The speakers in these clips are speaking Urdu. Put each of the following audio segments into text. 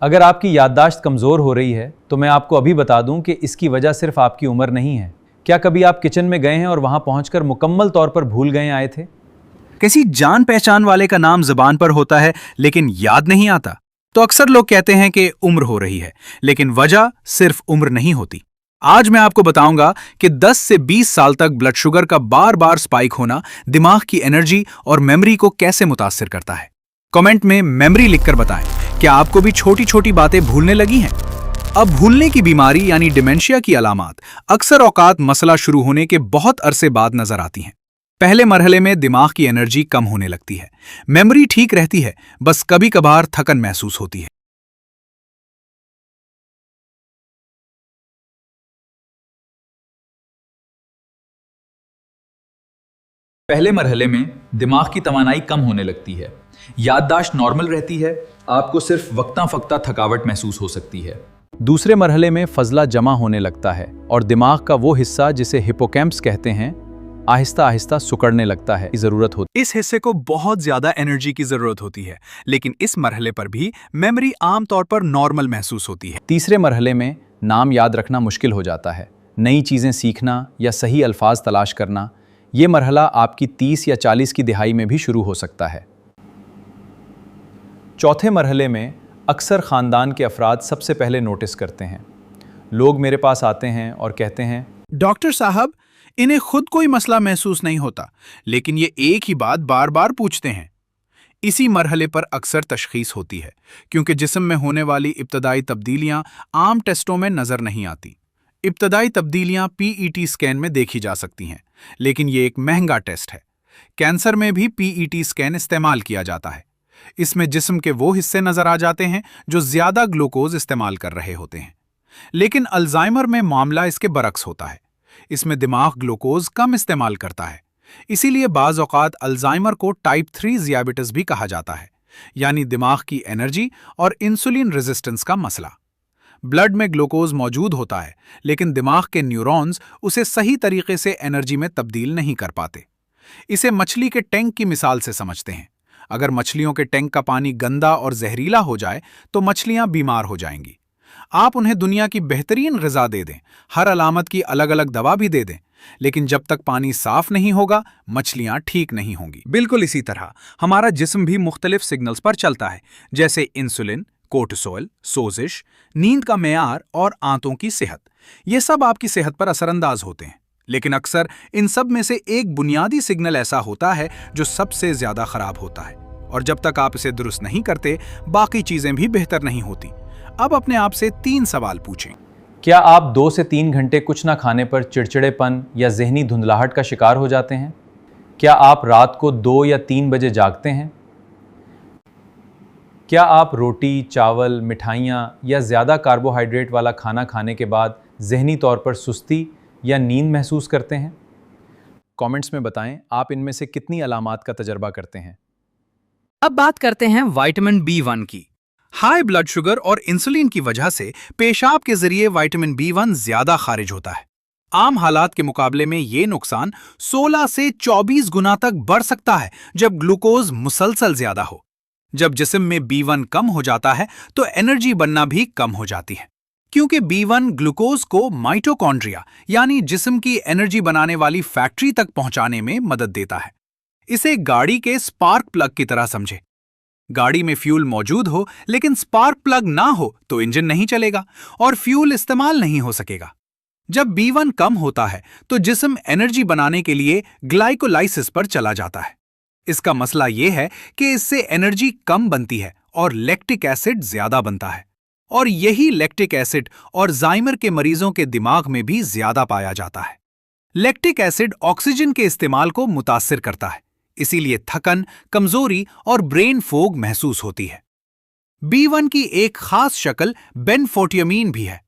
اگر آپ کی یادداشت کمزور ہو رہی ہے تو میں آپ کو ابھی بتا دوں کہ اس کی وجہ صرف آپ کی عمر نہیں ہے۔ کیا کبھی آپ کچن میں گئے ہیں اور وہاں پہنچ کر مکمل طور پر بھول گئے آئے تھے؟ کسی جان پہچان والے کا نام زبان پر ہوتا ہے لیکن یاد نہیں آتا، تو اکثر لوگ کہتے ہیں کہ عمر ہو رہی ہے، لیکن وجہ صرف عمر نہیں ہوتی۔ آج میں آپ کو بتاؤں گا کہ 10 سے 20 سال تک بلڈ شوگر کا بار بار سپائک ہونا دماغ کی انرجی اور میموری کو کیسے متاثر کرتا ہے۔ کمنٹ میں میموری لکھ کر بتائیں، کیا آپ کو بھی چھوٹی چھوٹی باتیں بھولنے لگی ہیں؟ اب بھولنے کی بیماری یعنی ڈیمنشیا کی علامات اکثر اوقات مسئلہ شروع ہونے کے بہت عرصے بعد نظر آتی ہیں۔ پہلے مرحلے میں دماغ کی انرجی کم ہونے لگتی ہے، میموری ٹھیک رہتی ہے، بس کبھی کبھار تھکن محسوس ہوتی ہے۔ پہلے مرحلے میں دماغ کی توانائی کم ہونے لگتی ہے، یادداشت نارمل رہتی ہے، آپ کو صرف وقتاً فوقتاً تھکاوٹ محسوس ہو سکتی ہے۔ دوسرے مرحلے میں فضلہ جمع ہونے لگتا ہے اور دماغ کا وہ حصہ جسے ہپوکیمپس کہتے ہیں آہستہ آہستہ سکڑنے لگتا ہے۔ ضرورت ہوتی اس حصے کو بہت زیادہ انرجی کی ضرورت ہوتی ہے، لیکن اس مرحلے پر بھی میموری عام طور پر نارمل محسوس ہوتی ہے۔ تیسرے مرحلے میں نام یاد رکھنا مشکل ہو جاتا ہے، نئی چیزیں سیکھنا یا صحیح الفاظ تلاش کرنا۔ یہ مرحلہ آپ کی 30 یا 40 کی دہائی میں بھی شروع ہو سکتا ہے۔ چوتھے مرحلے میں اکثر خاندان کے افراد سب سے پہلے نوٹس کرتے ہیں۔ لوگ میرے پاس آتے ہیں اور کہتے ہیں، ڈاکٹر صاحب، انہیں خود کوئی مسئلہ محسوس نہیں ہوتا، لیکن یہ ایک ہی بات بار بار پوچھتے ہیں۔ اسی مرحلے پر اکثر تشخیص ہوتی ہے، کیونکہ جسم میں ہونے والی ابتدائی تبدیلیاں عام ٹیسٹوں میں نظر نہیں آتی۔ ابتدائی تبدیلیاں PET اسکین میں دیکھی جا سکتی ہیں، لیکن یہ ایک مہنگا ٹیسٹ ہے۔ کینسر میں بھی PET اسکین استعمال کیا جاتا ہے۔ اس میں جسم کے وہ حصے نظر آ جاتے ہیں جو زیادہ گلوکوز استعمال کر رہے ہوتے ہیں۔ لیکن الزائمر میں معاملہ اس کے برعکس ہوتا ہے۔ اس میں دماغ گلوکوز کم استعمال کرتا ہے، اسی لیے بعض اوقات الزائمر کو ٹائپ 3 ذیابیطس بھی کہا جاتا ہے، یعنی دماغ کی انرجی اور انسولین ریزسٹنس کا مسئلہ۔ بلڈ میں گلوکوز موجود ہوتا ہے، لیکن دماغ کے نیورونز اسے صحیح طریقے سے انرجی میں تبدیل نہیں کر پاتے۔ اسے مچھلی کے ٹینک کی مثال سے سمجھتے ہیں۔ اگر مچھلیوں کے ٹینک کا پانی گندا اور زہریلا ہو جائے تو مچھلیاں بیمار ہو جائیں گی۔ آپ انہیں دنیا کی بہترین غذا دے دیں، ہر علامت کی الگ الگ دوا بھی دے دیں، لیکن جب تک پانی صاف نہیں ہوگا مچھلیاں ٹھیک نہیں ہوں گی۔ بالکل اسی طرح ہمارا جسم بھی مختلف سگنلز پر چلتا ہے، جیسے انسولین، کورٹیسول، سوزش، نیند کا معیار اور آنتوں کی صحت۔ یہ سب آپ کی صحت پر اثر انداز ہوتے ہیں، لیکن اکثر ان سب میں سے ایک بنیادی سگنل ایسا ہوتا ہے جو سب سے زیادہ خراب ہوتا ہے، اور جب تک آپ اسے درست نہیں کرتے باقی چیزیں بھی بہتر نہیں ہوتی۔ اب اپنے آپ سے 3 سوال پوچھیں۔ کیا آپ 2 سے 3 گھنٹے کچھ نہ کھانے پر چڑچڑے پن یا ذہنی دھندلاہٹ کا شکار ہو جاتے ہیں؟ کیا آپ رات کو 2 یا 3 بجے جاگتے ہیں؟ کیا آپ روٹی، چاول، مٹھائیاں یا زیادہ کاربوہائیڈریٹ والا کھانا کھانے کے بعد ذہنی طور پر سستی یا نیند محسوس کرتے ہیں؟ کامنٹس میں بتائیں آپ ان میں سے کتنی علامات کا تجربہ کرتے ہیں۔ اب بات کرتے ہیں وائٹامن B1 کی۔ ہائی بلڈ شوگر اور انسولین کی وجہ سے پیشاب کے ذریعے وائٹامن B1 زیادہ خارج ہوتا ہے۔ عام حالات کے مقابلے میں یہ نقصان 16 سے 24 گنا تک بڑھ سکتا ہے جب گلوکوز مسلسل زیادہ ہو۔ جب جسم میں B1 کم ہو جاتا ہے تو انرجی بننا بھی کم ہو جاتی ہے، کیونکہ B1 گلوکوز کو مائٹوکونڈریا یعنی جسم کی انرجی بنانے والی فیکٹری تک پہنچانے میں مدد دیتا ہے۔ اسے گاڑی کے سپارک پلگ کی طرح سمجھے۔ گاڑی میں فیول موجود ہو لیکن سپارک پلگ نہ ہو تو انجن نہیں چلے گا اور فیول استعمال نہیں ہو سکے گا۔ جب B1 کم ہوتا ہے تو جسم انرجی بنانے کے لیے گلائکولائسس پر چلا جاتا ہے۔ اس کا مسئلہ یہ ہے کہ اس سے انرجی کم بنتی ہے اور لیکٹک ایسڈ زیادہ بنتا ہے، اور یہی لیکٹک ایسڈ اور زائمر کے مریضوں کے دماغ میں بھی زیادہ پایا جاتا ہے۔ لیکٹک ایسڈ آکسیجن کے استعمال کو متاثر کرتا ہے، اسی لیے تھکن، کمزوری اور برین فوگ محسوس ہوتی ہے۔ B1 کی ایک خاص شکل بینفوٹیامین بھی ہے۔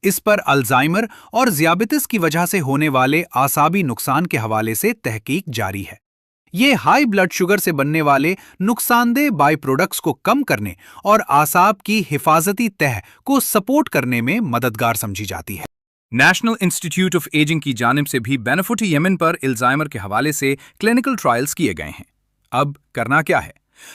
اس پر الزائمر اور ذیابیطس کی وجہ سے ہونے والے اعصابی نقصان کے حوالے سے تحقیق جاری ہے۔ یہ ہائی بلڈ شوگر سے بننے والے نقصان دہ بائی پروڈکٹس کو کم کرنے اور اعصاب کی حفاظتی تہ کو سپورٹ کرنے میں مددگار سمجھی جاتی ہے۔ نیشنل انسٹیٹیوٹ آف ایجنگ کی جانب سے بھی بینفوٹیامین پر الزائمر کے حوالے سے کلینکل ٹرائلز کیے گئے ہیں۔ اب کرنا کیا ہے؟